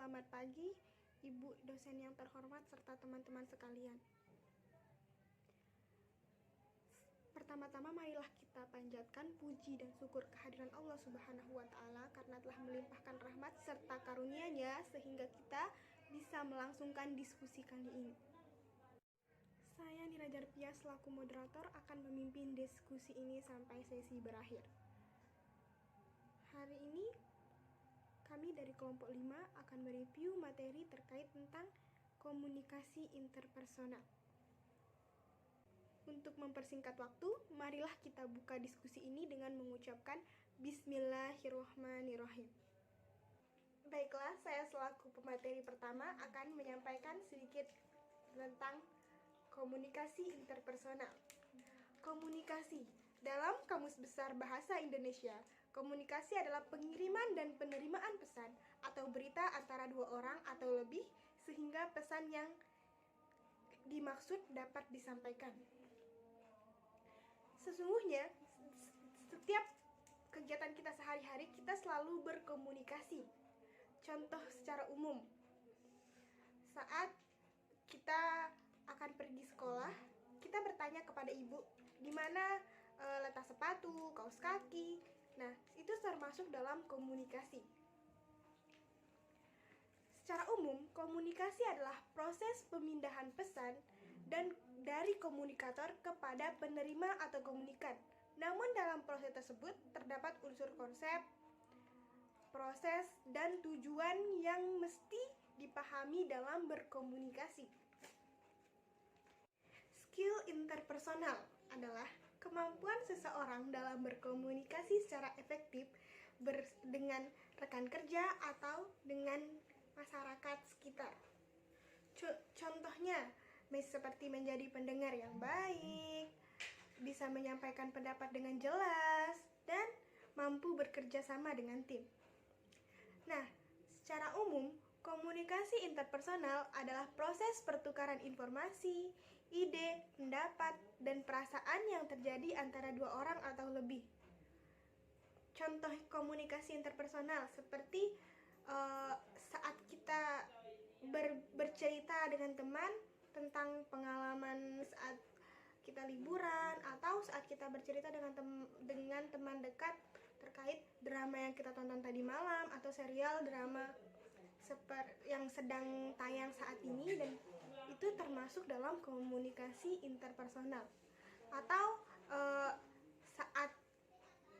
Selamat pagi, Ibu dosen yang terhormat serta teman-teman sekalian. Pertama-tama marilah kita panjatkan puji dan syukur kehadiran Allah Subhanahu wa Ta'ala karena telah melimpahkan rahmat serta karunia-Nya sehingga kita bisa melangsungkan diskusi kali ini. Saya Nira Jarpia selaku moderator akan memimpin diskusi ini sampai sesi berakhir. Hari ini kami dari kelompok 5 akan mereview materi terkait tentang komunikasi interpersonal. Untuk mempersingkat waktu, marilah kita buka diskusi ini dengan mengucapkan Bismillahirrahmanirrahim. Baiklah, saya selaku pemateri pertama akan menyampaikan sedikit tentang komunikasi interpersonal. Komunikasi dalam Kamus Besar Bahasa Indonesia, komunikasi adalah pengiriman dan penerimaan pesan atau berita antara dua orang atau lebih sehingga pesan yang dimaksud dapat disampaikan. Sesungguhnya, setiap kegiatan kita sehari-hari kita selalu berkomunikasi. Contoh secara umum, saat kita akan pergi sekolah, kita bertanya kepada ibu, di mana letak sepatu, kaos kaki. Nah, itu termasuk dalam komunikasi. Secara umum, komunikasi adalah proses pemindahan pesan dan dari komunikator kepada penerima atau komunikan. Namun dalam proses tersebut terdapat unsur konsep, proses, dan tujuan yang mesti dipahami dalam berkomunikasi. Skill interpersonal adalah kemampuan seseorang dalam berkomunikasi secara efektif dengan rekan kerja atau dengan masyarakat sekitar. Contohnya, seperti menjadi pendengar yang baik, bisa menyampaikan pendapat dengan jelas, dan mampu bekerja sama dengan tim. Nah, secara umum, komunikasi interpersonal adalah proses pertukaran informasi, ide, pendapat, dan perasaan yang terjadi antara dua orang atau lebih. Contoh komunikasi interpersonal seperti saat kita bercerita dengan teman tentang pengalaman saat kita liburan, atau saat kita bercerita dengan teman dekat terkait drama yang kita tonton tadi malam atau serial drama yang sedang tayang saat ini, dan itu termasuk dalam komunikasi interpersonal. Atau saat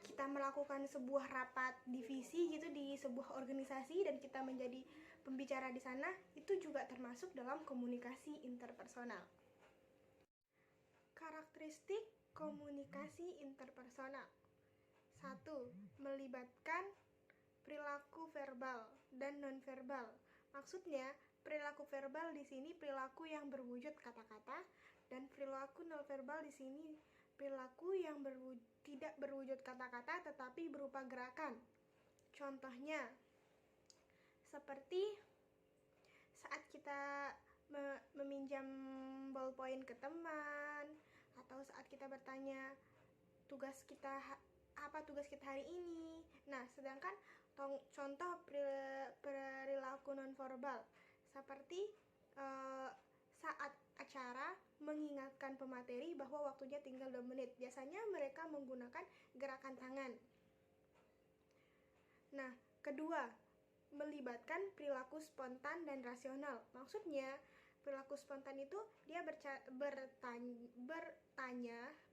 kita melakukan sebuah rapat divisi gitu di sebuah organisasi dan kita menjadi pembicara di sana, itu juga termasuk dalam komunikasi interpersonal. Karakteristik komunikasi interpersonal. 1. Melibatkan perilaku verbal dan nonverbal. Maksudnya, perilaku verbal di sini perilaku yang berwujud kata-kata, dan perilaku nonverbal di sini perilaku yang tidak berwujud kata-kata tetapi berupa gerakan. Contohnya, seperti saat kita meminjam ballpoint ke teman, atau saat kita bertanya apa tugas kita hari ini. Nah, sedangkan contoh perilaku nonverbal seperti saat acara mengingatkan pemateri bahwa waktunya tinggal 2 menit. Biasanya mereka menggunakan gerakan tangan. Nah, kedua, melibatkan perilaku spontan dan rasional. Maksudnya, perilaku spontan itu dia bertanya,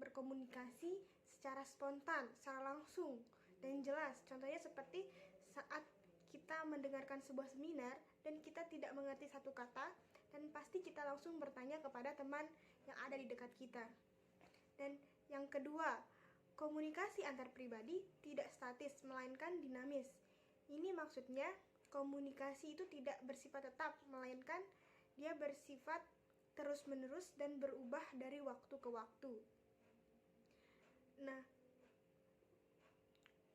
berkomunikasi secara spontan, secara langsung dan jelas. Contohnya seperti saat kita mendengarkan sebuah seminar dan kita tidak mengerti satu kata, dan pasti kita langsung bertanya kepada teman yang ada di dekat kita. Dan yang kedua, komunikasi antar pribadi tidak statis melainkan dinamis. Ini maksudnya komunikasi itu tidak bersifat tetap, melainkan dia bersifat terus-menerus dan berubah dari waktu ke waktu. Nah,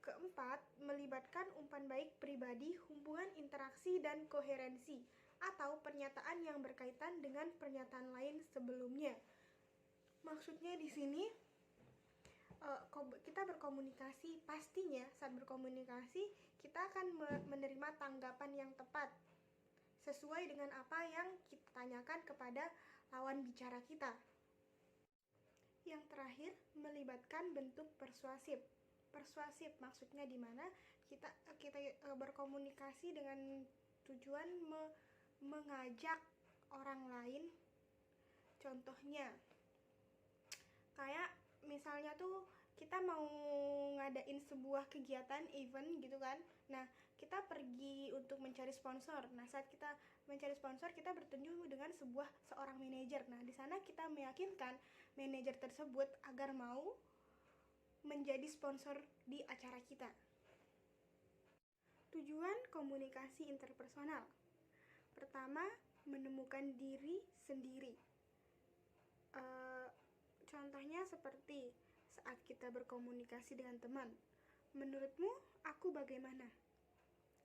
keempat, melibatkan umpan baik pribadi, hubungan interaksi dan koherensi, atau pernyataan yang berkaitan dengan pernyataan lain sebelumnya. Maksudnya di sini kita berkomunikasi, pastinya saat berkomunikasi kita akan menerima tanggapan yang tepat. sesuai dengan apa yang kita tanyakan kepada lawan bicara kita. Yang terakhir, melibatkan bentuk persuasif. Persuasif maksudnya di mana kita berkomunikasi dengan tujuan mengajak orang lain. Contohnya, kayak misalnya tuh kita mau ngadain sebuah kegiatan event gitu kan. Nah, kita pergi untuk mencari sponsor. Nah, saat kita mencari sponsor, kita bertemu dengan seorang manajer. Nah, di sana kita meyakinkan manajer tersebut agar mau menjadi sponsor di acara kita. Tujuan komunikasi interpersonal. Pertama, menemukan diri sendiri. Contohnya seperti saat kita berkomunikasi dengan teman, menurutmu aku bagaimana?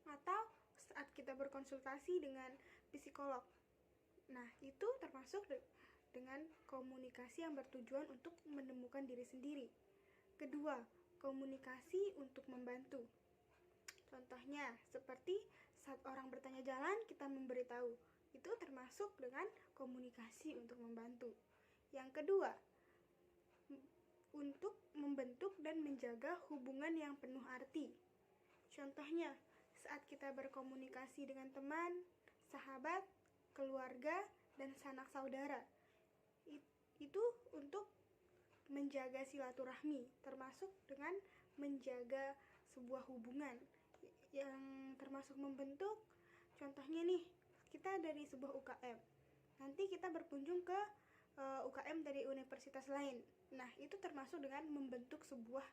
Atau saat kita berkonsultasi dengan psikolog. Nah, itu termasuk dengan komunikasi yang bertujuan untuk menemukan diri sendiri. Kedua, komunikasi untuk membantu. Contohnya, seperti saat orang bertanya jalan, kita memberitahu. Itu termasuk dengan komunikasi untuk membantu. Yang kedua, untuk membentuk dan menjaga hubungan yang penuh arti. Contohnya, saat kita berkomunikasi dengan teman, sahabat, keluarga, dan sanak saudara. Itu untuk menjaga silaturahmi, termasuk dengan menjaga sebuah hubungan yang termasuk membentuk. Contohnya nih, kita dari sebuah UKM. Nanti kita berkunjung ke UKM dari universitas lain. Nah, itu termasuk dengan membentuk sebuah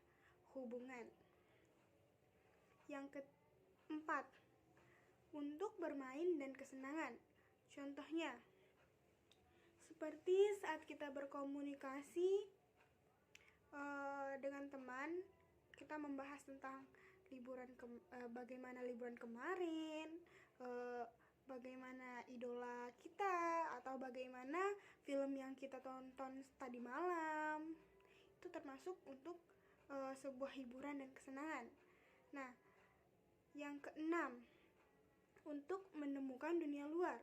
hubungan. Yang keempat, untuk bermain dan kesenangan. Contohnya, seperti saat kita berkomunikasi dengan teman, kita membahas tentang bagaimana liburan kemarin, bagaimana idola kita, atau bagaimana film yang kita tonton tadi malam. Itu termasuk untuk sebuah hiburan dan kesenangan. Nah, yang keenam, untuk menemukan dunia luar.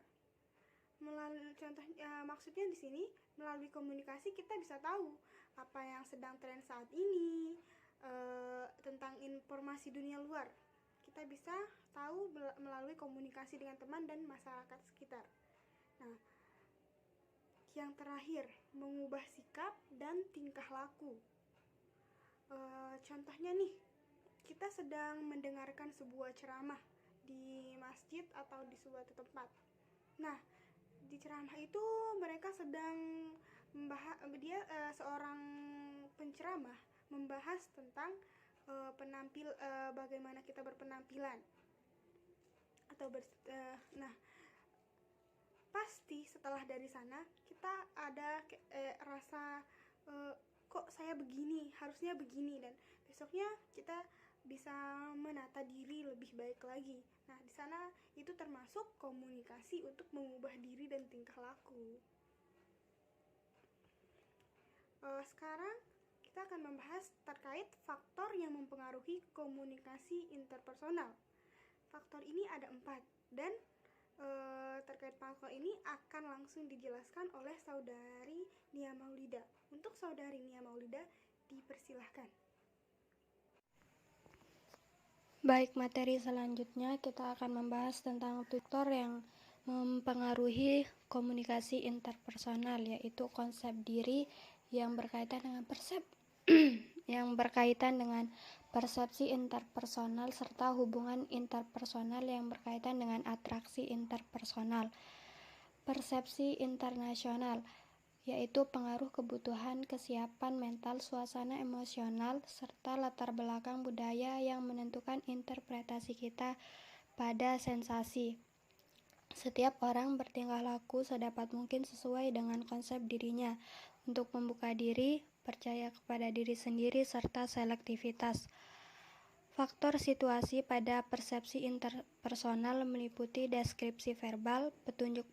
Maksudnya di sini melalui komunikasi kita bisa tahu apa yang sedang tren saat ini, tentang informasi dunia luar. Kita bisa tahu melalui komunikasi dengan teman dan masyarakat sekitar. Nah, yang terakhir, mengubah sikap dan tingkah laku. Contohnya nih, kita sedang mendengarkan sebuah ceramah di masjid atau di suatu tempat. Nah, di ceramah itu mereka sedang seorang penceramah membahas tentang bagaimana kita berpenampilan atau nah, pasti setelah dari sana kita ada rasa kok saya begini, harusnya begini, dan besoknya kita bisa menata diri lebih baik lagi. Nah, di sana itu termasuk komunikasi untuk mengubah diri dan tingkah laku. Sekarang kita akan membahas terkait faktor yang mempengaruhi komunikasi interpersonal. Faktor ini ada 4, dan terkait faktor ini akan langsung dijelaskan oleh Saudari Nia Maulida. Untuk Saudari Nia Maulida, dipersilahkan. Baik, materi selanjutnya kita akan membahas tentang faktor yang mempengaruhi komunikasi interpersonal, yaitu konsep diri yang berkaitan dengan persepsi interpersonal serta hubungan interpersonal yang berkaitan dengan atraksi interpersonal. Persepsi internasional yaitu pengaruh kebutuhan, kesiapan mental, suasana emosional, serta latar belakang budaya yang menentukan interpretasi kita pada sensasi. Setiap orang bertingkah laku sedapat mungkin sesuai dengan konsep dirinya untuk membuka diri, percaya kepada diri sendiri, serta selektivitas. Faktor situasi pada persepsi interpersonal meliputi deskripsi verbal, petunjuk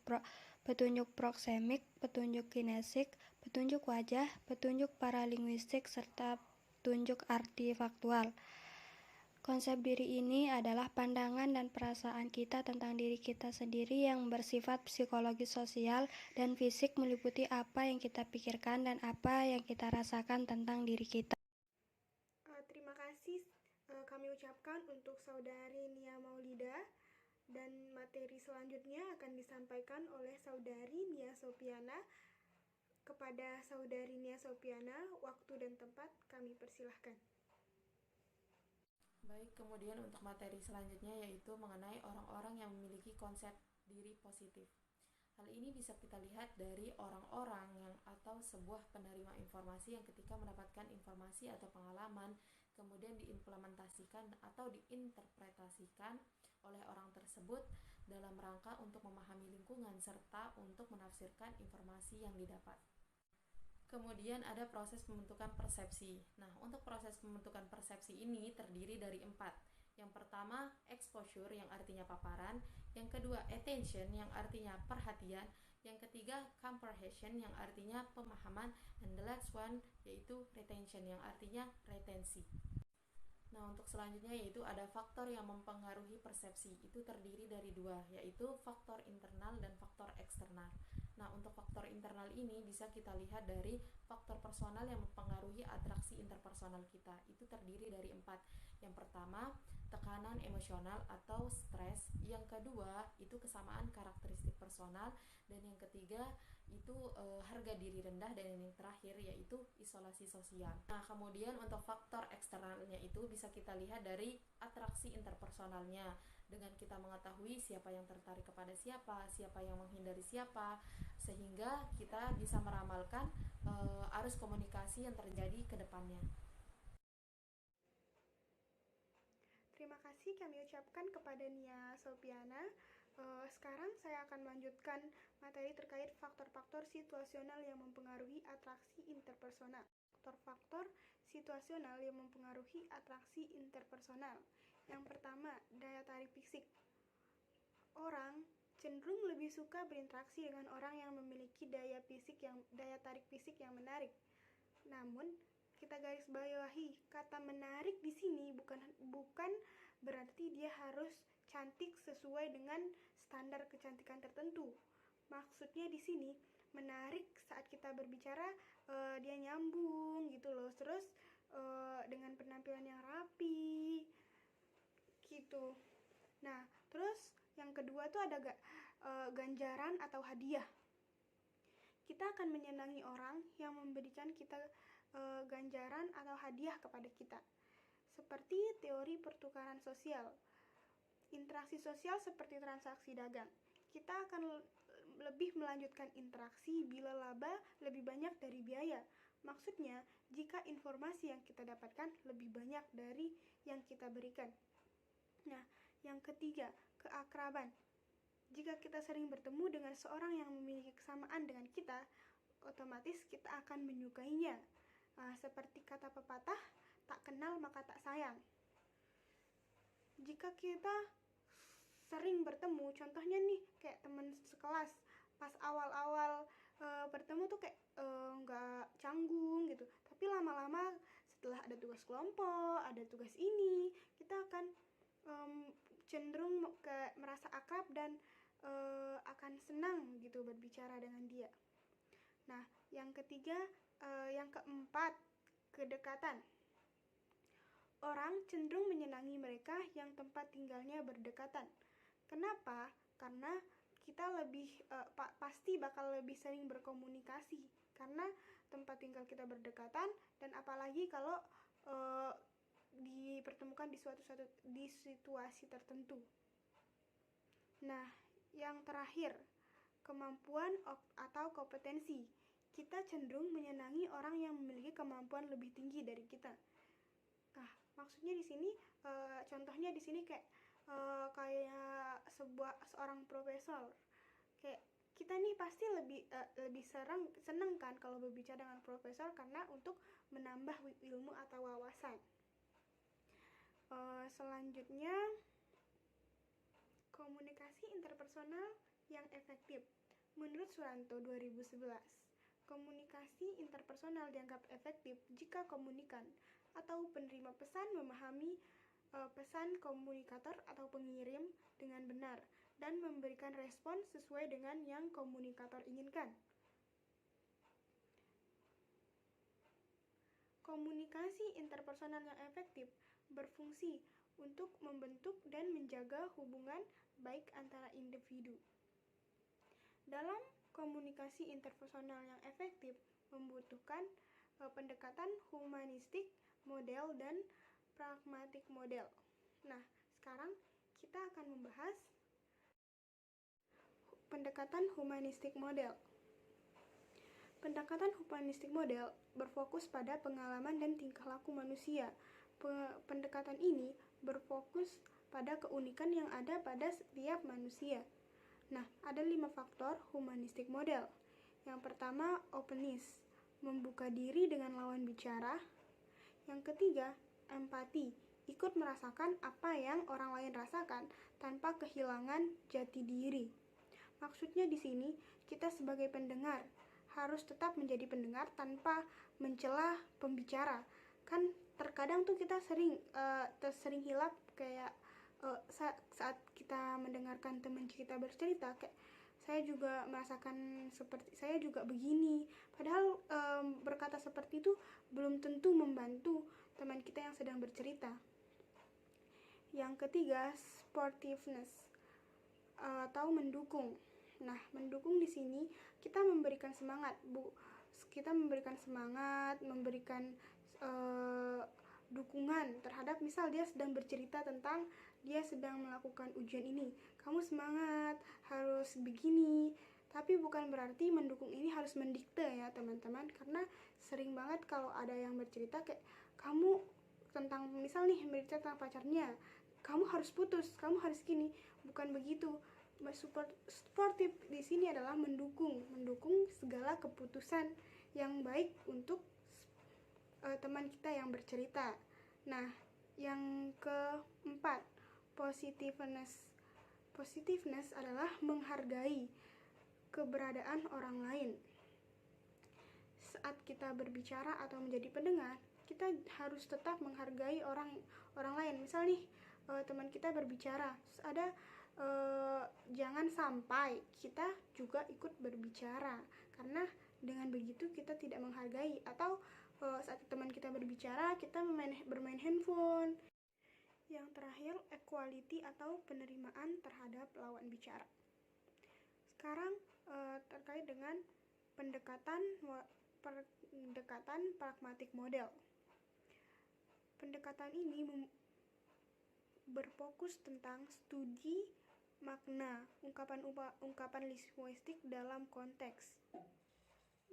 proksemik, petunjuk kinesik, petunjuk wajah, petunjuk paralinguistik, serta petunjuk artifaktual. Konsep diri ini adalah pandangan dan perasaan kita tentang diri kita sendiri yang bersifat psikologis, sosial, dan fisik, meliputi apa yang kita pikirkan dan apa yang kita rasakan tentang diri kita. Terima kasih kami ucapkan untuk Saudari Nia Maulida, dan materi selanjutnya akan disampaikan oleh Saudari Nia Sopiana. Kepada Saudari Nia Sopiana, waktu dan tempat kami persilahkan. Baik, kemudian untuk materi selanjutnya yaitu mengenai orang-orang yang memiliki konsep diri positif. Hal ini bisa kita lihat dari orang-orang yang atau sebuah penerima informasi yang ketika mendapatkan informasi atau pengalaman kemudian diimplementasikan atau diinterpretasikan oleh orang tersebut dalam rangka untuk memahami lingkungan serta untuk menafsirkan informasi yang didapat. Kemudian ada proses pembentukan persepsi. Nah, untuk proses pembentukan persepsi ini terdiri dari 4. Yang pertama, exposure yang artinya paparan. Yang kedua, attention yang artinya perhatian. Yang ketiga, comprehension yang artinya pemahaman. And the last one yaitu retention yang artinya retensi. Nah, untuk selanjutnya yaitu ada faktor yang mempengaruhi persepsi. Itu terdiri dari 2, yaitu faktor internal dan faktor eksternal. Nah, untuk faktor internal ini bisa kita lihat dari faktor personal yang mempengaruhi atraksi interpersonal kita. Itu terdiri dari 4. Yang pertama, tekanan emosional atau stres. Yang kedua, itu kesamaan karakteristik personal. Dan yang ketiga, itu harga diri rendah. Dan yang terakhir yaitu isolasi sosial. Nah, kemudian untuk faktor eksternalnya itu bisa kita lihat dari atraksi interpersonalnya. Dengan kita mengetahui siapa yang tertarik kepada siapa, siapa yang menghindari siapa, sehingga kita bisa meramalkan arus komunikasi yang terjadi ke depannya. Terima kasih kami ucapkan kepada Nia Sopiana. Sekarang saya akan melanjutkan materi terkait faktor-faktor situasional yang mempengaruhi atraksi interpersonal. Faktor-faktor situasional yang mempengaruhi atraksi interpersonal. Yang pertama, daya tarik fisik. Orang cenderung lebih suka berinteraksi dengan orang yang memiliki daya tarik fisik yang menarik. Namun, kita garis bawahi, kata menarik di sini bukan berarti dia harus cantik sesuai dengan standar kecantikan tertentu. Maksudnya di sini menarik saat kita berbicara dia nyambung gitu loh, terus dengan penampilan yang rapi gitu. Nah, terus yang kedua tuh ada ganjaran atau hadiah. Kita akan menyenangi orang yang memberikan kita ganjaran atau hadiah kepada kita. Seperti teori pertukaran sosial. Interaksi sosial seperti transaksi dagang. Kita akan lebih melanjutkan interaksi bila laba lebih banyak dari biaya. Maksudnya, jika informasi yang kita dapatkan lebih banyak dari yang kita berikan. Nah, yang ketiga, keakraban. Jika kita sering bertemu dengan seorang yang memiliki kesamaan dengan kita, otomatis kita akan menyukainya. Seperti kata pepatah, tak kenal maka tak sayang. Jika kita sering bertemu, contohnya nih kayak teman sekelas, pas awal-awal bertemu tuh kayak nggak canggung gitu, tapi lama-lama setelah ada tugas kelompok, ada tugas ini, kita akan cenderung merasa akrab dan akan senang gitu berbicara dengan dia. Nah, yang ketiga, yang keempat, kedekatan. Orang cenderung menyenangi mereka yang tempat tinggalnya berdekatan. Kenapa? Karena kita pasti bakal lebih sering berkomunikasi karena tempat tinggal kita berdekatan, dan apalagi kalau dipertemukan di situasi tertentu. Nah, yang terakhir, kemampuan atau kompetensi. Kita cenderung menyenangi orang yang memiliki kemampuan lebih tinggi dari kita. Nah, maksudnya di sini contohnya di sini kayak seorang profesor. Kayak kita nih pasti lebih seneng kan kalau berbicara dengan profesor karena untuk menambah ilmu atau wawasan. Selanjutnya, komunikasi interpersonal yang efektif. Menurut Suranto 2011, komunikasi interpersonal dianggap efektif jika komunikan atau penerima pesan memahami pesan komunikator atau pengirim dengan benar dan memberikan respon sesuai dengan yang komunikator inginkan. Komunikasi interpersonal yang efektif berfungsi untuk membentuk dan menjaga hubungan baik antara individu. Dalam komunikasi interpersonal yang efektif membutuhkan pendekatan humanistik model dan pragmatik model. Nah, sekarang kita akan membahas pendekatan humanistik model. Pendekatan humanistik model berfokus pada pengalaman dan tingkah laku manusia. Pendekatan ini berfokus pada keunikan yang ada pada setiap manusia. Nah, ada 5 faktor humanistik model. Yang pertama, openness, membuka diri dengan lawan bicara. Yang ketiga, empati, ikut merasakan apa yang orang lain rasakan tanpa kehilangan jati diri. Maksudnya di sini, kita sebagai pendengar harus tetap menjadi pendengar tanpa mencela pembicara. Kan terkadang tuh kita sering hilap kayak saat kita mendengarkan teman kita bercerita, kayak saya juga merasakan seperti saya juga begini. Padahal berkata seperti itu belum tentu membantu teman kita yang sedang bercerita. Yang ketiga, sportiveness atau mendukung. Nah, mendukung di sini kita memberikan semangat, kita memberikan semangat, memberikan dukungan terhadap, misal dia sedang bercerita tentang dia sedang melakukan ujian ini, kamu semangat, harus begini. Tapi bukan berarti mendukung ini harus mendikte ya teman-teman, karena sering banget kalau ada yang bercerita kayak kamu tentang, misal nih bercerita tentang pacarnya, kamu harus putus, kamu harus gini. Bukan begitu. Sportif di sini adalah mendukung segala keputusan yang baik untuk teman kita yang bercerita. Nah, yang keempat, positiveness. Positiveness adalah menghargai keberadaan orang lain. Saat kita berbicara atau menjadi pendengar, kita harus tetap menghargai orang lain. Misal nih, teman kita berbicara, ada jangan sampai kita juga ikut berbicara, karena dengan begitu kita tidak menghargai. Atau saat teman kita berbicara, kita bermain handphone. Yang terakhir, equality atau penerimaan terhadap lawan bicara. Sekarang terkait dengan pendekatan pragmatik model. Pendekatan ini berfokus tentang studi makna, ungkapan linguistik dalam konteks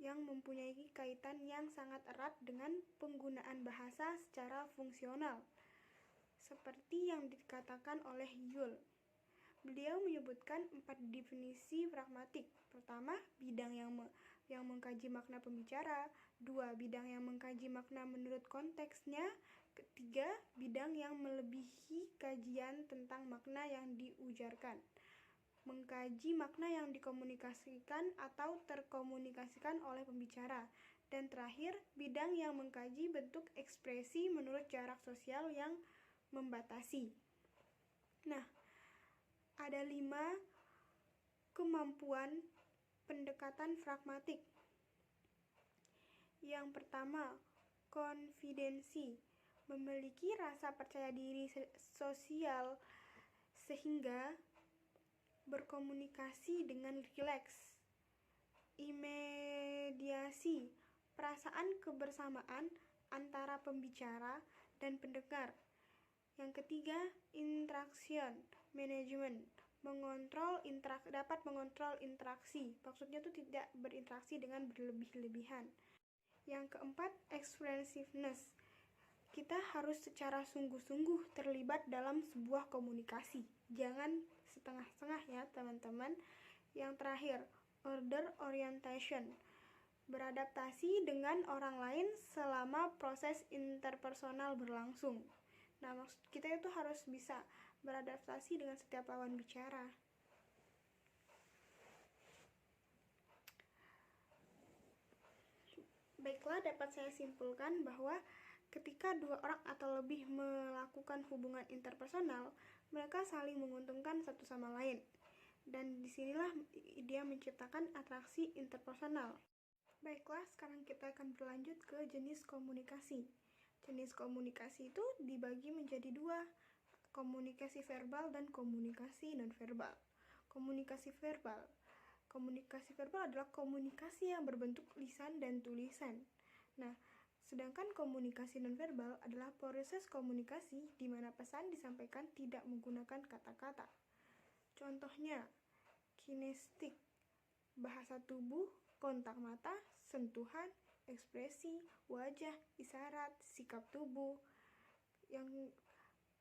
yang mempunyai kaitan yang sangat erat dengan penggunaan bahasa secara fungsional, seperti yang dikatakan oleh Yule. Beliau menyebutkan 4 definisi pragmatik. Pertama, bidang yang mengkaji makna pembicara. 2, bidang yang mengkaji makna menurut konteksnya. Ketiga, bidang yang melebihi kajian tentang makna yang diujarkan, mengkaji makna yang dikomunikasikan atau terkomunikasikan oleh pembicara. Dan terakhir, bidang yang mengkaji bentuk ekspresi menurut jarak sosial yang membatasi. Nah, ada 5 kemampuan pendekatan pragmatik. Yang pertama, konfidensi, memiliki rasa percaya diri sosial sehingga berkomunikasi dengan rileks. Imediasi, perasaan kebersamaan antara pembicara dan pendengar. Yang ketiga, interaction management, dapat mengontrol interaksi. Maksudnya itu tidak berinteraksi dengan berlebih-lebihan. Yang keempat, expressiveness. Kita harus secara sungguh-sungguh terlibat dalam sebuah komunikasi. Jangan setengah-setengah ya teman-teman. Yang terakhir, order orientation, beradaptasi dengan orang lain selama proses interpersonal berlangsung. Nah, maksud kita itu harus bisa beradaptasi dengan setiap lawan bicara. Baiklah, dapat saya simpulkan bahwa Ketika dua orang atau lebih melakukan hubungan interpersonal, mereka saling menguntungkan satu sama lain. Dan disinilah dia menciptakan atraksi interpersonal. Baiklah, sekarang kita akan berlanjut ke jenis komunikasi. Jenis komunikasi itu dibagi menjadi dua, komunikasi verbal dan komunikasi nonverbal. Komunikasi verbal adalah komunikasi yang berbentuk lisan dan tulisan. Nah, sedangkan komunikasi nonverbal adalah proses komunikasi di mana pesan disampaikan tidak menggunakan kata-kata. Contohnya, kinestik, bahasa tubuh, kontak mata, sentuhan, ekspresi, wajah, isyarat, sikap tubuh. Yang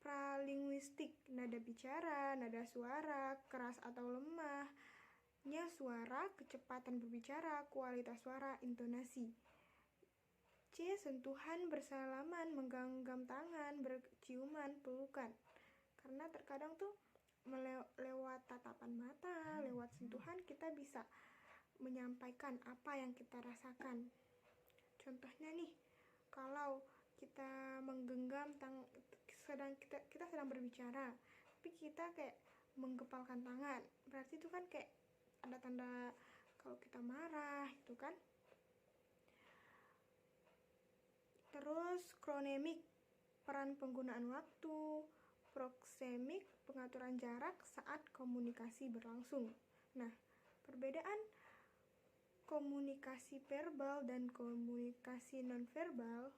pralinguistik, nada bicara, nada suara, keras atau lemahnya suara, kecepatan berbicara, kualitas suara, intonasi. C. Sentuhan, bersalaman, menggenggam tangan, berciuman, pelukan. Karena terkadang tuh lewat tatapan mata, lewat sentuhan kita bisa menyampaikan apa yang kita rasakan. Contohnya nih, kalau kita menggenggam kita sedang berbicara, tapi kita kayak menggepalkan tangan, berarti itu kan kayak ada tanda kalau kita marah, itu kan. Terus kronemik, peran penggunaan waktu, proksemik, pengaturan jarak saat komunikasi berlangsung. Nah, perbedaan komunikasi verbal dan komunikasi nonverbal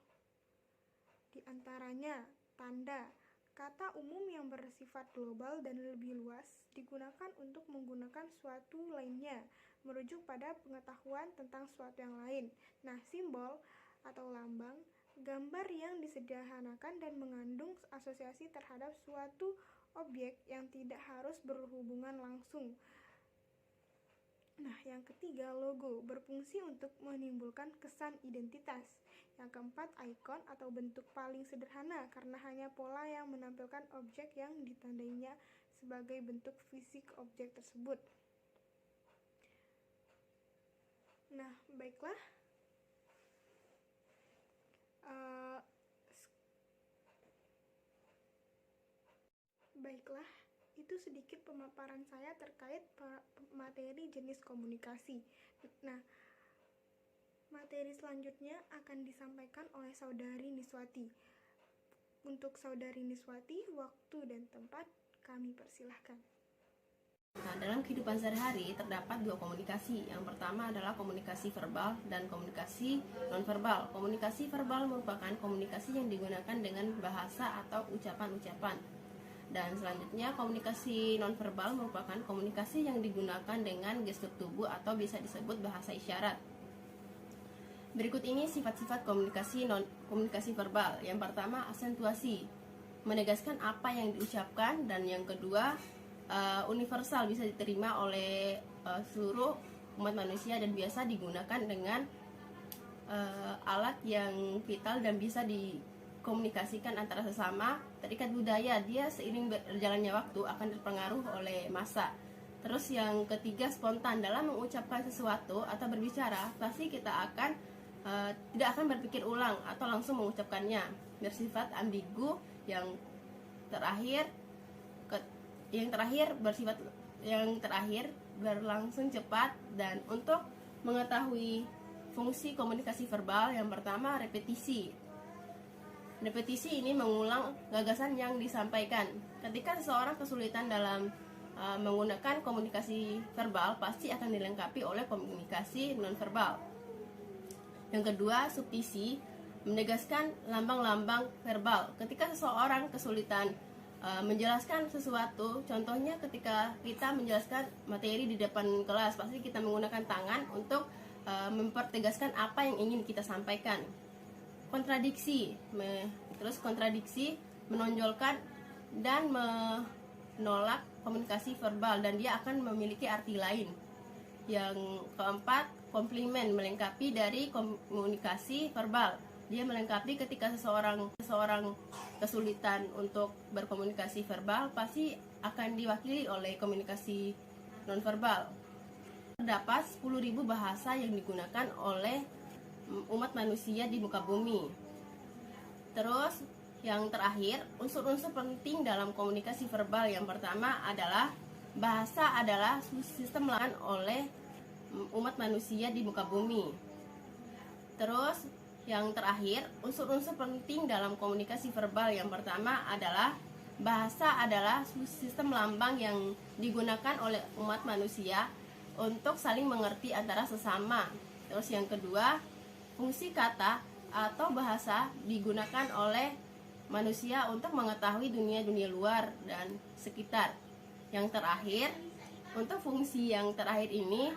diantaranya tanda. Kata umum yang bersifat global dan lebih luas digunakan untuk menggunakan suatu lainnya, merujuk pada pengetahuan tentang suatu yang lain. Nah, simbol atau lambang, gambar yang disederhanakan dan mengandung asosiasi terhadap suatu objek yang tidak harus berhubungan langsung. Nah, yang ketiga, logo, berfungsi untuk menimbulkan kesan identitas. Yang keempat, ikon atau bentuk paling sederhana karena hanya pola yang menampilkan objek yang ditandainya sebagai bentuk fisik objek tersebut. Nah, baiklah. Baiklah, itu sedikit pemaparan saya terkait materi jenis komunikasi. Nah, materi selanjutnya akan disampaikan oleh Saudari Niswati. Untuk Saudari Niswati, waktu dan tempat kami persilahkan. Nah, dalam kehidupan sehari-hari terdapat dua komunikasi. Yang pertama adalah komunikasi verbal dan komunikasi nonverbal. Komunikasi verbal merupakan komunikasi yang digunakan dengan bahasa atau ucapan-ucapan. Dan selanjutnya komunikasi nonverbal merupakan komunikasi yang digunakan dengan gestur tubuh atau bisa disebut bahasa isyarat. Berikut ini sifat-sifat komunikasi verbal. Yang pertama, asentuasi, menegaskan apa yang diucapkan, dan yang kedua, universal, bisa diterima oleh seluruh umat manusia dan biasa digunakan dengan alat yang vital dan bisa dikomunikasikan antara sesama. Terikat budaya, dia seiring berjalannya waktu akan terpengaruh oleh massa. Terus yang ketiga, spontan, dalam mengucapkan sesuatu atau berbicara pasti kita akan tidak akan berpikir ulang atau langsung mengucapkannya. Bersifat ambigu. Yang terakhir berlangsung cepat. Dan untuk mengetahui fungsi komunikasi verbal, yang pertama, repetisi. Repetisi ini mengulang gagasan yang disampaikan. Ketika seseorang kesulitan dalam menggunakan komunikasi verbal, pasti akan dilengkapi oleh komunikasi nonverbal. Yang kedua, subtisi, menegaskan lambang-lambang verbal. Ketika seseorang kesulitan menjelaskan sesuatu, contohnya ketika kita menjelaskan materi di depan kelas, pasti kita menggunakan tangan untuk mempertegaskan apa yang ingin kita sampaikan. Kontradiksi, menonjolkan dan menolak komunikasi verbal, dan dia akan memiliki arti lain. Yang keempat, komplimen, melengkapi dari komunikasi verbal. Dia melengkapi ketika seseorang kesulitan untuk berkomunikasi verbal, pasti akan diwakili oleh komunikasi nonverbal. Terdapat 10.000 bahasa yang digunakan oleh umat manusia di muka bumi. Terus yang terakhir, unsur-unsur penting dalam komunikasi verbal yang pertama adalah bahasa adalah sistem lakukan oleh umat manusia di muka bumi. Terus yang terakhir, unsur-unsur penting dalam komunikasi verbal yang pertama adalah bahasa adalah sistem lambang yang digunakan oleh umat manusia untuk saling mengerti antara sesama. Terus yang kedua, fungsi kata atau bahasa digunakan oleh manusia untuk mengetahui dunia-dunia luar dan sekitar. Yang terakhir, untuk fungsi yang terakhir ini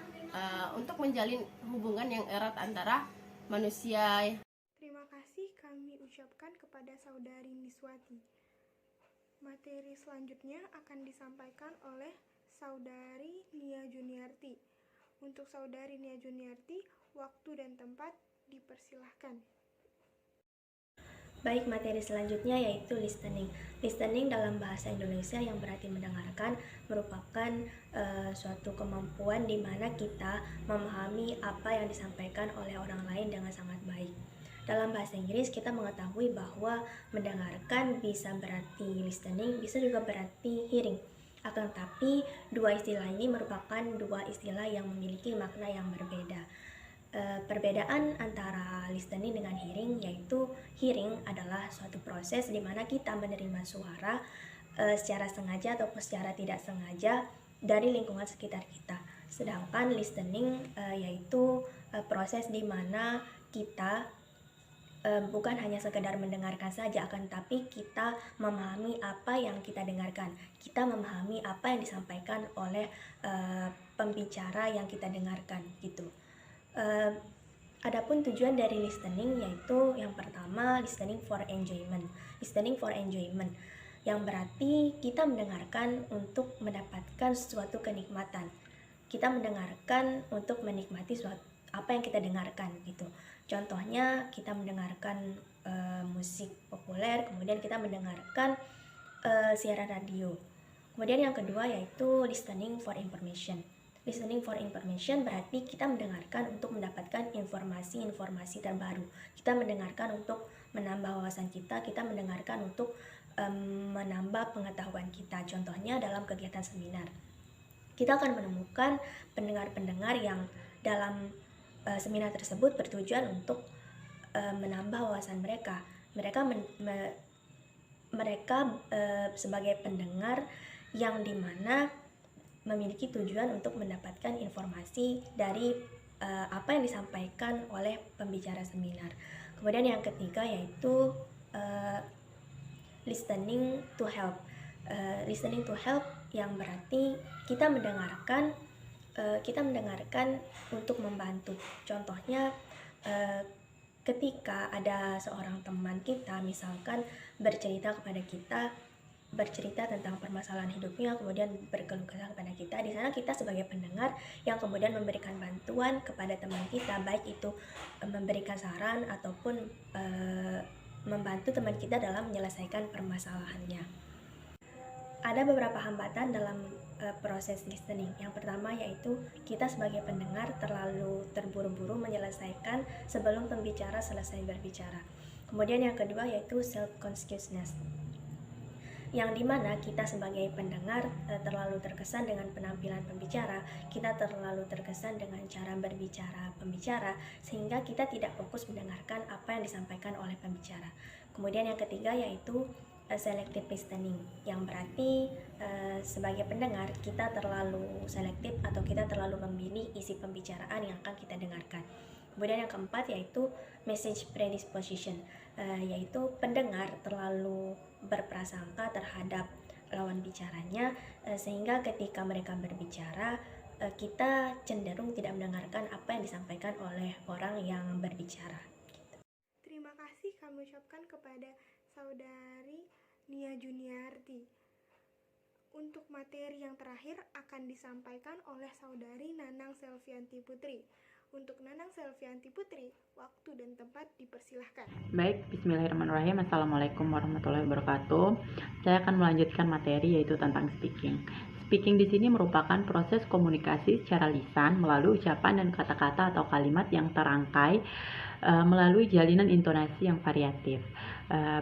untuk menjalin hubungan yang erat antara manusia. Terima kasih kami ucapkan kepada Saudari Niswati. Materi selanjutnya akan disampaikan oleh Saudari Nia Juniarti. Untuk Saudari Nia Juniarti, waktu dan tempat dipersilahkan. Baik, materi selanjutnya yaitu listening. Listening dalam bahasa Indonesia yang berarti mendengarkan merupakan suatu kemampuan di mana kita memahami apa yang disampaikan oleh orang lain dengan sangat baik. Dalam bahasa Inggris kita mengetahui bahwa mendengarkan bisa berarti listening, bisa juga berarti hearing. Akan tetapi dua istilah ini merupakan dua istilah yang memiliki makna yang berbeda. Perbedaan antara listening dengan hearing yaitu hearing adalah suatu proses di mana kita menerima suara secara sengaja ataupun secara tidak sengaja dari lingkungan sekitar kita. Sedangkan listening yaitu proses di mana kita bukan hanya sekedar mendengarkan saja, akan tapi kita memahami apa yang kita dengarkan. Kita memahami apa yang disampaikan oleh pembicara yang kita dengarkan gitu. Adapun tujuan dari listening yaitu yang pertama listening for enjoyment. Listening for enjoyment yang berarti kita mendengarkan untuk mendapatkan suatu kenikmatan. Kita mendengarkan untuk menikmati apa yang kita dengarkan gitu. Contohnya kita mendengarkan musik populer, kemudian kita mendengarkan siaran radio. Kemudian yang kedua yaitu listening for information. Listening for information berarti kita mendengarkan untuk mendapatkan informasi-informasi terbaru. Kita mendengarkan untuk menambah wawasan kita, kita mendengarkan untuk menambah pengetahuan kita. Contohnya dalam kegiatan seminar. Kita akan menemukan pendengar-pendengar yang dalam seminar tersebut bertujuan untuk menambah wawasan mereka. Mereka sebagai pendengar yang dimana memiliki tujuan untuk mendapatkan informasi dari apa yang disampaikan oleh pembicara seminar. Kemudian yang ketiga yaitu listening to help. Listening to help yang berarti kita mendengarkan untuk membantu. Contohnya ketika ada seorang teman kita misalkan bercerita tentang permasalahan hidupnya, kemudian berkeluh kesah kepada kita. Di sana kita sebagai pendengar yang kemudian memberikan bantuan kepada teman kita, baik itu memberikan saran ataupun membantu teman kita dalam menyelesaikan permasalahannya. Ada beberapa hambatan dalam proses listening. Yang pertama yaitu kita sebagai pendengar terlalu terburu-buru menyelesaikan sebelum pembicara selesai berbicara. Kemudian yang kedua yaitu self-consciousness, yang dimana kita sebagai pendengar terlalu terkesan dengan penampilan pembicara, kita terlalu terkesan dengan cara berbicara pembicara, sehingga kita tidak fokus mendengarkan apa yang disampaikan oleh pembicara. Kemudian yang ketiga yaitu selective listening, yang berarti sebagai pendengar kita terlalu selektif atau kita terlalu memilih isi pembicaraan yang akan kita dengarkan. Kemudian yang keempat yaitu message predisposition, yaitu pendengar terlalu berprasangka terhadap lawan bicaranya, sehingga ketika mereka berbicara kita cenderung tidak mendengarkan apa yang disampaikan oleh orang yang berbicara. Terima kasih kami ucapkan kepada Saudari Nia Juniarti. Untuk materi yang terakhir akan disampaikan oleh Saudari Nanang Selvianti Putri. Untuk Nanang Selvianti Putri, waktu dan tempat dipersilahkan. Baik, bismillahirrahmanirrahim. Assalamualaikum warahmatullahi wabarakatuh. Saya akan melanjutkan materi yaitu tentang speaking. Speaking di sini merupakan proses komunikasi secara lisan melalui ucapan dan kata-kata atau kalimat yang terangkai melalui jalinan intonasi yang variatif.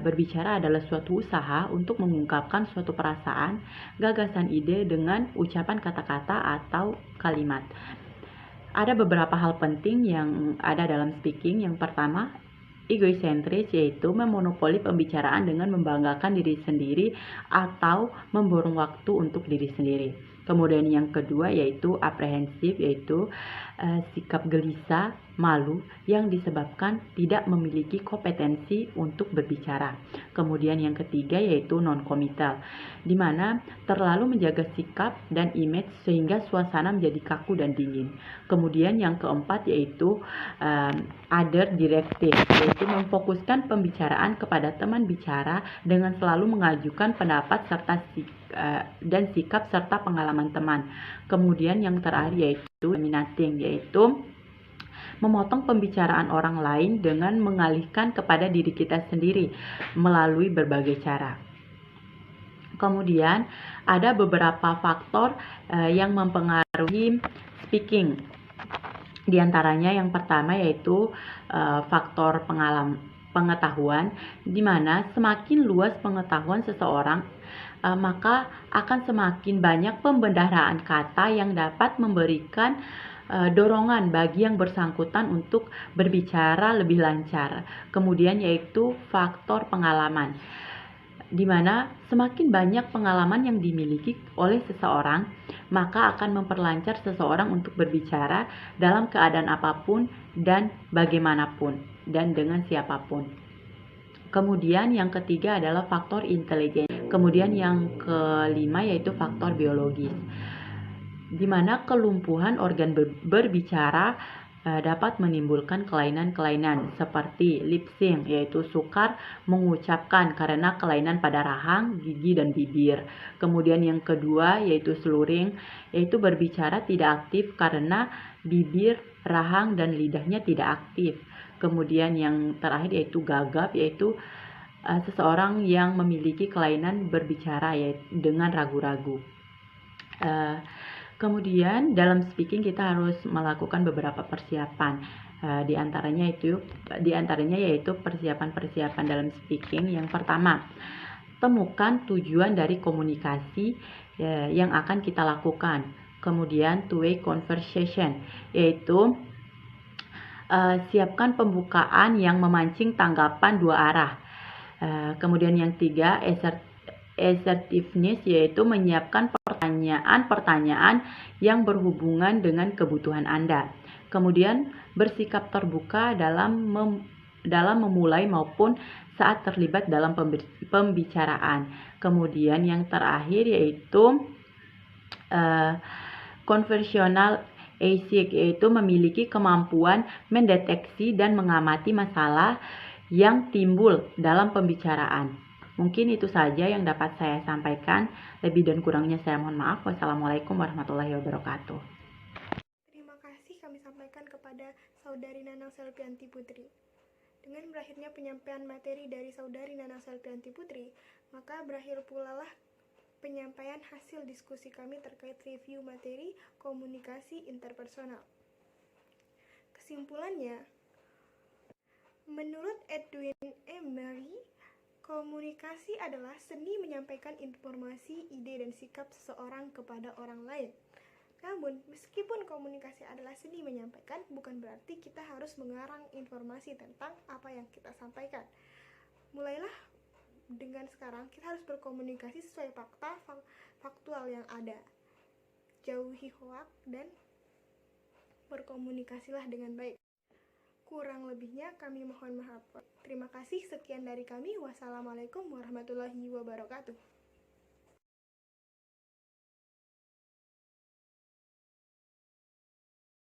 Berbicara adalah suatu usaha untuk mengungkapkan suatu perasaan, gagasan, ide dengan ucapan kata-kata atau kalimat. Ada beberapa hal penting yang ada dalam speaking. Yang pertama, egoisentris, yaitu memonopoli pembicaraan dengan membanggakan diri sendiri atau memborong waktu untuk diri sendiri. Kemudian yang kedua yaitu aprehensif, yaitu sikap gelisah, malu yang disebabkan tidak memiliki kompetensi untuk berbicara. Kemudian yang ketiga yaitu non-committal, di mana terlalu menjaga sikap dan image sehingga suasana menjadi kaku dan dingin. Kemudian yang keempat yaitu other directive, yaitu memfokuskan pembicaraan kepada teman bicara dengan selalu mengajukan pendapat serta dan sikap serta pengalaman teman. Kemudian yang terakhir yaitu dominating, yaitu memotong pembicaraan orang lain dengan mengalihkan kepada diri kita sendiri melalui berbagai cara. Kemudian ada beberapa faktor yang mempengaruhi speaking. Di antaranya yang pertama yaitu faktor pengetahuan, di mana semakin luas pengetahuan seseorang, maka akan semakin banyak pembendaharaan kata yang dapat memberikan dorongan bagi yang bersangkutan untuk berbicara lebih lancar. Kemudian yaitu faktor pengalaman, di mana semakin banyak pengalaman yang dimiliki oleh seseorang, maka akan memperlancar seseorang untuk berbicara dalam keadaan apapun dan bagaimanapun dan dengan siapapun. Kemudian yang ketiga adalah faktor intelijen. Kemudian yang kelima yaitu faktor biologis, di mana kelumpuhan organ berbicara dapat menimbulkan kelainan-kelainan seperti lip sync, yaitu sukar mengucapkan karena kelainan pada rahang, gigi, dan bibir. Kemudian yang kedua yaitu slurring, yaitu berbicara tidak aktif karena bibir, rahang, dan lidahnya tidak aktif. Kemudian yang terakhir yaitu gagap, yaitu seseorang yang memiliki kelainan berbicara dengan ragu-ragu. Kemudian dalam speaking kita harus melakukan beberapa persiapan. Di antaranya yaitu persiapan-persiapan dalam speaking. Yang pertama, temukan tujuan dari komunikasi yang akan kita lakukan. Kemudian two-way conversation, yaitu siapkan pembukaan yang memancing tanggapan dua arah. Kemudian yang tiga, assertiveness, yaitu menyiapkan pertanyaan-pertanyaan yang berhubungan dengan kebutuhan Anda. Kemudian bersikap terbuka dalam memulai maupun saat terlibat dalam pembicaraan. Kemudian yang terakhir yaitu conversational ASIC, yaitu memiliki kemampuan mendeteksi dan mengamati masalah yang timbul dalam pembicaraan. Mungkin itu saja yang dapat saya sampaikan. Lebih dan kurangnya saya mohon maaf. Wassalamualaikum warahmatullahi wabarakatuh. Terima kasih kami sampaikan kepada Saudari Nanang Selvianti Putri. Dengan berakhirnya penyampaian materi dari Saudari Nanang Selvianti Putri, maka berakhir pula lah penyampaian hasil diskusi kami terkait review materi komunikasi interpersonal. Kesimpulannya, menurut Edwin Emery, komunikasi adalah seni menyampaikan informasi, ide, dan sikap seseorang kepada orang lain. Namun, meskipun komunikasi adalah seni menyampaikan, bukan berarti kita harus mengarang informasi tentang apa yang kita sampaikan. Mulailah dengan sekarang, kita harus berkomunikasi sesuai fakta, faktual yang ada. Jauhi hoak dan berkomunikasilah dengan baik. Kurang lebihnya kami mohon maaf. Terima kasih, sekian dari kami. Wassalamualaikum warahmatullahi wabarakatuh.